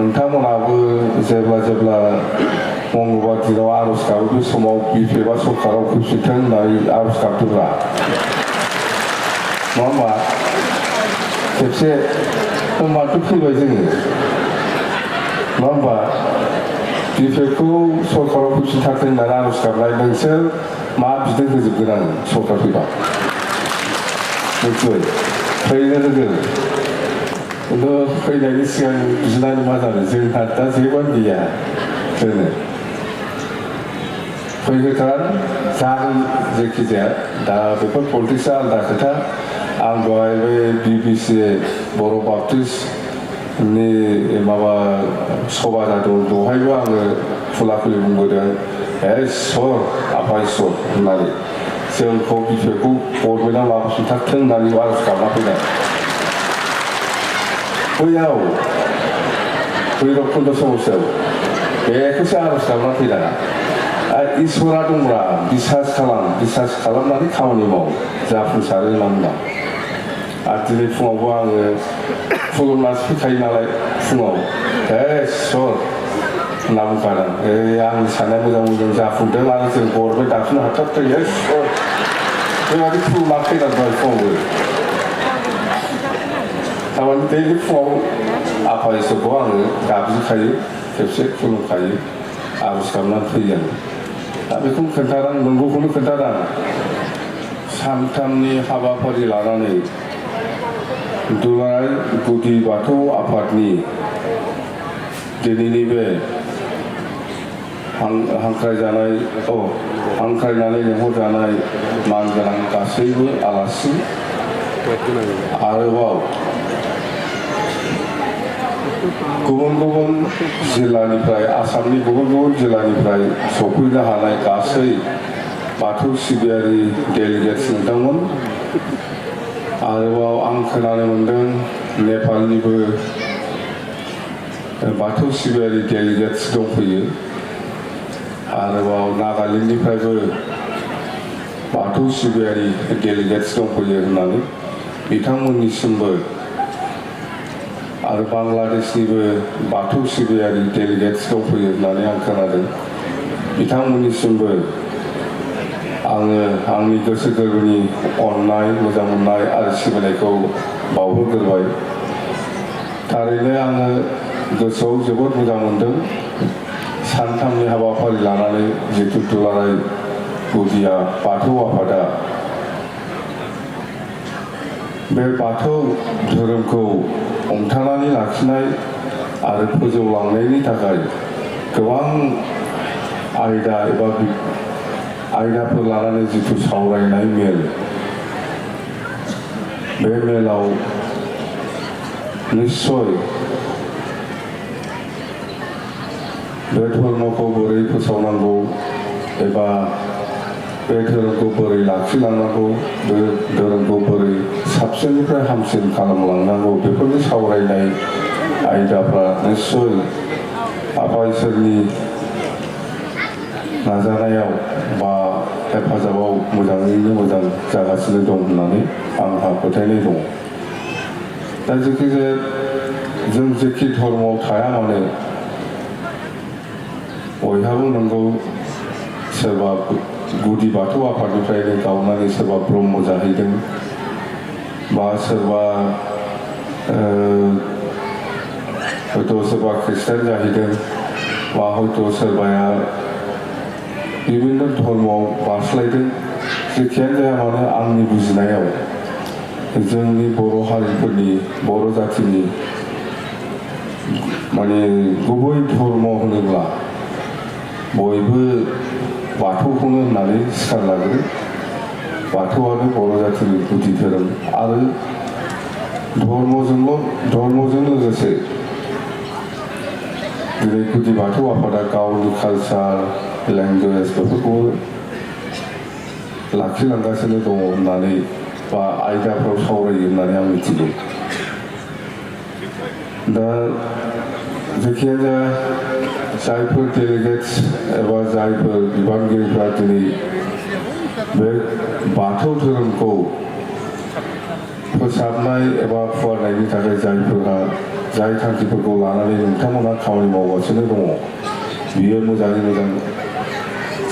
नोंथांमोनाबो जेब्ला मंगलबार दिनाव आर'ज गाबो बे समाव बिपिएफआ सरकाराव फैफिनथों होननानै आर'ज गाबदोंब्रा नङा होमबा खेबसे होमबाथ' फैबाय जोङो नङा होमबा बिपिएफखौ सरकाराव फैफिनथारथों होननानै आर'ज गाबनाय नोंसोर मा बिदों होजोबगोन आं सरकार फैबा मिथिबाय फैनो होगोन खिन्थु फैनायनि सिगां बिनानै मा जानो जोंहा दा जेबोआनो गैया होनो फैहोथार जागोन जेखि जाया दा बेफोर पलिटिक्सआ आलादा खोथा आं दहाय बे बिबिसि बर' बाप्टिस्टनि माबा सभा जादों दहायबो आङो खुला खुलि बुंबोदों इसर आफा इसर होननानै जोंखौ बिपिएफखौ गभर्नमेन्टआ लाबोफिनथारथों होननानै आर'ज गाबना फैनाय बैयाव भैरबकुन्द समस्यायाव बेखौसो आर'ज गाबना फैनाङा इसोरा दंब्ला बिसास खालामनानै खामानि माव जाफुंसारो होनना बुंदां आरो दिनै फुङावबो आङो खुलुमनासो फैखायो नालाय फुङाव इसर होनना बुंखादों आंनि साननाया मोजां जाफुंदों आरो जों गभर्नमेन्ट दाफिननो हाथारथों इसर बेबायदि खुलुमना फैनांबाय फुङावबो थारमाने दैलि फुङाव आफा इसोरखौ आङो गाबज्रिखायो खेबसे खुलुमखायो आर'ज गाबनानै फैयो आं दा बेखौनो खोन्थादों नंगौखौनो खोन्थादों सानथामनि हाबाफारि लानानै दुलाराय गुदि बाथौ आफादनि दिनैनि बे हांख्रायनानै लेंहरजानाय मानगोनां गासैबो आलासि आरोबाव गुबुन जिल्लानिफ्राय आसामनि गुबुन जिल्लानिफ्राय सफैनो हानाय गासै बाथौ सिबियारि डेलिगेट्स नोंथांमोन आरोबाव आं खोनानो मोन्दों नेपालनिबो बाथौ सिबियारि डेलिगेट्स दंफैयो आरोबाव नागालेण्डनिफ्रायबो बाथौ सिबियारि डेलिगेट्स दंफैयो होननानै बिथांमोननिसिमबो आरो बांलादेशनिबो बाथौ सिबियारि डेलिगेट्स दंफैयो होननानै आं खोनादों बिथांमोननिसिमबो आङो आंनि गोसो गोरबोनि अननाय मोजां मोननाय आरो सिबिनायखौ बावहरग्रोबाय थारैनो आङो गोसोआव जोबोद मोजां मोनदों सानथामनि हाबाफारि लानानै जितु दुलाराय गुदिया बाथौ आफादा बे बाथौ धोरोमखौ हमथानानै लाखिनाय आरो फोजौलांनायनि थाखाय गोबां आयदा एबा आयदाफोर लानानै जिथु सावरायनाय मेल बे मेलाव निस्सय बे धर्मखौ बोरै फोसावनांगौ एबा बे धोरोमखौ बोरै लाखिलांनांगौ बे धोरोमखौ बोरै साबसिननिफ्राय हामसिन खालामलांनांगौ बेफोरनि सावरायनाय आयदाफ्रा निस्सय आफा इसोरनि नाजानायाव बा हेफाजाबाव मोजाङैनो मोजां जागासिनो दं होननानै आंहा फोथायनाय दङ दा जायखिजाया जों जेखि धर्मआव थाया मानो बयहाबो नंगौ सोरबा गुदि बाथौ आफादनिफ्रायनो गावनानै सोरबा ब्रह्म जाहैदों बा सोरबा हयथ' सोरबा ख्रिस्टान जाहैदों बा हयथ' सोरबाया बिभिन्न धर्मआव बारस्लायदों जेखियानो जाया मानो आंनि बुजिनायाव जोंनि बर' हारिफोरनि बर' जाथिनि माने गुबै धर्म होनोब्ला बयबो बाथौखौनो होननानै सिखार लाग्रो बाथौआनो बर' जातिनि गुदि धोरोम आरो धर्मजों लोगोसे दिनै गुदि बाथौ आफादा गावनि कालचार लेंगुवेज बेफोरखौबो लाखिलांगासिनो दङ होननानै बा आयदाफ्राव सावरायो होननानै आं मिथिगौ दा जेखियानो जाया जायफोर डेलिगेट्स एबा जायफोर बिबानगिरिफ्रा दिनै बे बाथौ धोरोमखौ फोसाबनाय एबा फुवारनायनि थाखाय जायफोरा जाय थांखिफोरखौ लानानै नोंथांमोना खामानि मावगासिनो दङ बियो मोजाङै मोजां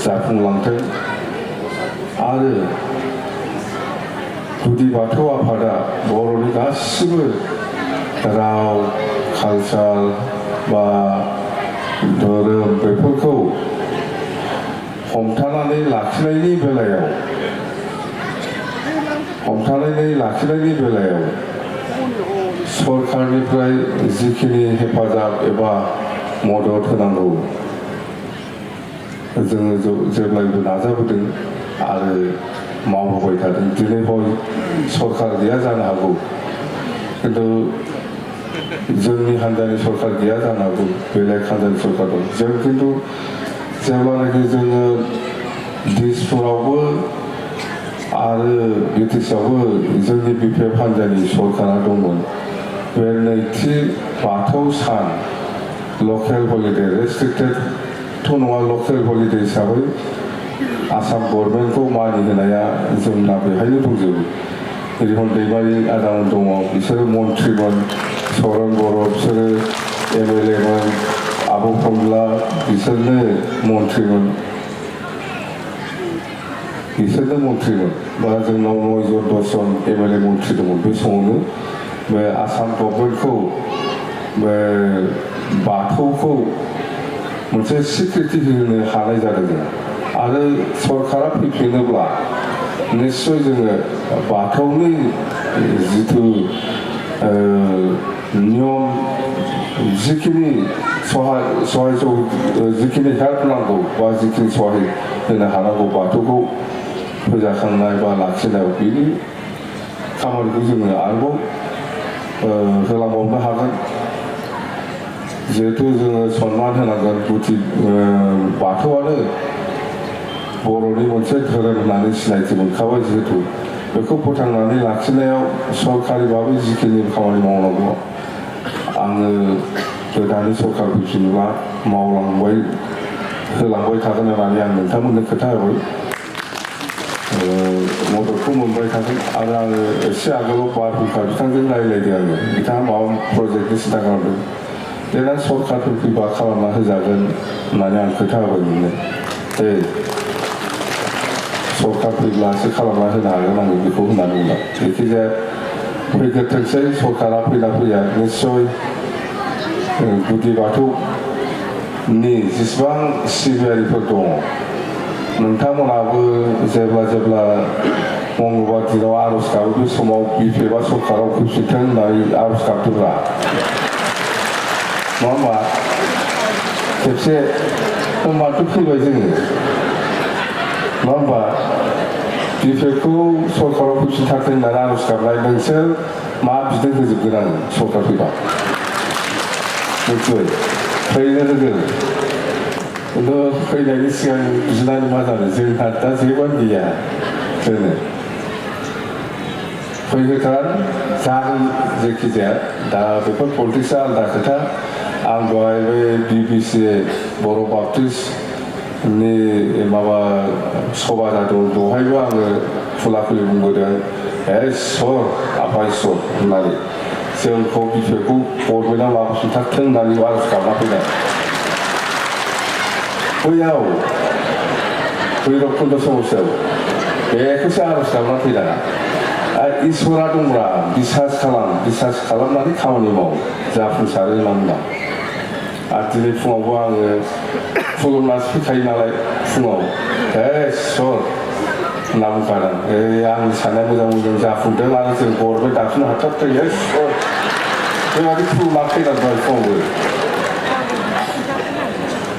जाफुंलांथों आरो गुदि बाथौ आफादा बर'नि गासिबो राव कालचार बा धोरोम बेफोरखौ हमथानानै लाखिनायनि बेलायाव सरकारनिफ्राय जिखिनि हेफाजाब एबा मदद होनांगौ जोङो जेब्लायबो नाजाबोदों आरो मावबोबाय थादों। दिनै हय सरकार गैया जानो हागौ खिन्थु जोंनि हान्जानि सरकार गैया जानो हागौ बेलेग हान्जानि सरकार दं। जों खिन्थु जेब्लानाखि जोङो दिसपुरावबो आरो बिटिसिआवबो जोंनि बिपिएफ हान्जानि सरकारा दंमोन बे नैथि बाथौ सान लकेल हलिडे रेस्ट्रिक्टेडथ' नङा लकेल हलिडे हिसाबै आसाम गभर्नमेन्टखौ मानिहोनाया जोंना बेहायनो दंजोबो। रिहन दैमारि आदामोन दङ बिसोरो मन्थ्रिमोन सौरन बर' बिसोरो एमएलएमोन आब' कमला बिसोरनो मन्थ्रिमोन बा जोंनाव 9 जन 10 जन एमएलए मन्थ्रि दंमोन बे समावनो बे आसाम गभर्नमेन्टखौ बे बाथौखौ मोनसे सिक्रिटि होनो हानाय जादों आरो सरकारा फैफिनोब्ला निश्चय जोङो बाथौनि जिथु नियम जिखिनि जिखिनि हेल्प नांगौ बा जिखिनि सहाय होनो हानांगौ बाथौखौ फोजाखांनाय बा लाखिनायाव बिनि खामानिखौ जोङो आरोबाव होलांबावनो हागोन। जिहेतु जोङो सनमान होनांगोन गुदि बाथौआनो बर'नि मोनसे धोरोम होननानै सिनायथि मोनखाबाय जिहेतु बेखौ फोथांनानै लाखिनायाव सरकारि भाबै जिखिनि खामानि मावनांगौ आङो गोदानै सरकार फैफिनोब्ला होलांबाय थागोन होननानै आं नोंथांमोननो खोथा होबाय मददखौ मोनबाय थागोन आरो आङो एसे आगोलाव बारहुंखा बिथांजों रायज्लायदों आङो बिथाङा माबा प्रजेक्टनि सिन्था खालामदों देनां सरकारफोर फैबा खालामना होजागोन होननानै आं खोथा होबाय मोनो दे सरकार फैब्लासो खालामना होनो हागोन आङो बेखौ होननानै बुंदों। जायखिजाया फैग्रोथोंसै सरकारा फैया निस्सय गुदि बाथौनि जेसेबां सिबियारिफोर दङ नोंथांमोनाबो जेब्ला मंगलबार दिनाव आर'ज गाबो बे समाव बिपिएफआ सरकाराव फैफिनथों होननानै आर'ज गाबदोंब्ला नङा होमबा खेबसे होमबाथ' फैबाय जोङो नङा होमबा बिपिएफखौ सरकाराव फैफिनथारथों होननानै आर'ज गाबनाय नोंसोर मा बिदों होजोबगोन आङो सरकार फैबा निस्सय फैनो होगोन खिन्थु फैनायनि सिगां बिनानै मा जानो जोंहा दा जेबोआनो गैया जोंनो फैहोथार जागोन जायखिजाया दा बेफोर पलिटिक्सआ आलादा खोथा आं दहाय बे बिबिसि बर' बाप्टिस्टनि माबा सभा जादों बेवहायबो आङो खुलाखुलि बुंबोदों इसर आफा इसर होननानै जोंखौ बिपिएफखौ गभर्नमेन्टआव लाबोफिनथारथों होननानै आर'ज गाबना फैनाय बैयाव भैरबकुन्द समस्यायाव बेखौसो आर'ज गाबना फैनाङा इसोरा दंब्ला बिसास खालामनानै खामानि माव जाफुंसारो होनना आरो दिनै फुङावबो आङो खुलुमनासो फैखायो नालाय फुङाव इसर होनना बुंखादों आंनि साननाया मोजां जाफुंदों आरो जों गभर्नमेन्ट दाफिननो हाथारथों इसर बेबायदि खुलुमना फैनानै दहाय फुङावबो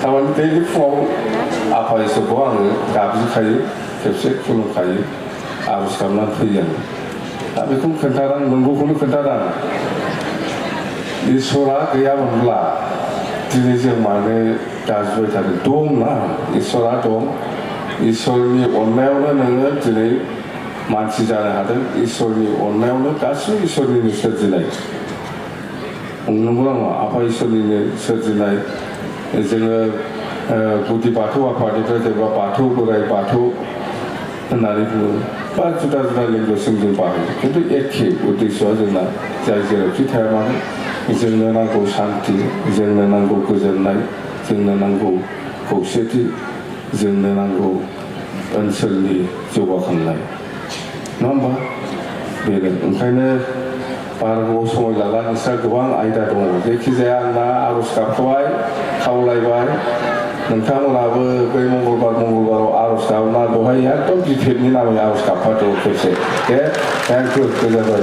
थारमाने दैलि फुङाव आफा इसोरखौ आङो गाबज्रिखायो खेबसे खुलुमखायो आर'ज गाबनानै फैयो आङो दा बेखौ खोन्थादों नंगौखौनो खोन्थादों इसोरा गैयामोनब्ला दिनै जों मानो गाज्रिबाय थादों दं ना इसोरा दं इसोरनि अननायावनो नोङो दिनै मानसि जानो हादों इसोरनि अननायावनो गासिबो इसोरनिनो सोरजिनाय नंगौ नामा आफा इसोरनिनो सोरजिनाय जोङो गुदि बाथौ आफादनिफ्राय जेनेबा बाथौ बोराइ बाथौ होननानै बुङो बा जुदा जुदा लेंगुवेजजों जों बाहायो खिन्थु एखे उद्देश्यआ जोंना जाय जेरावखि थाया मानो जोंनो नांगौ सान्थि, जोंनो नांगौ गोजोननाय, जोंनो नांगौ खौसेथि, जोंनो नांगौ ओनसोलनि जौगाखांनाय, नङा होमबा? बेनो ओंखायनो बारा गोबाव समय लाला, नोंस्रा गोबां आयदा दङ। जायखिजाया आंना आर'ज गाबखौहाय खावलायबाय, नोंथांमोनहाबो बै मंगलबाराव आर'ज गाबना बेवहाय एकदम गिदिरनि नामै आर'ज गाबफादो खेबसे। दे थेंक इउ, गोजोनबाय।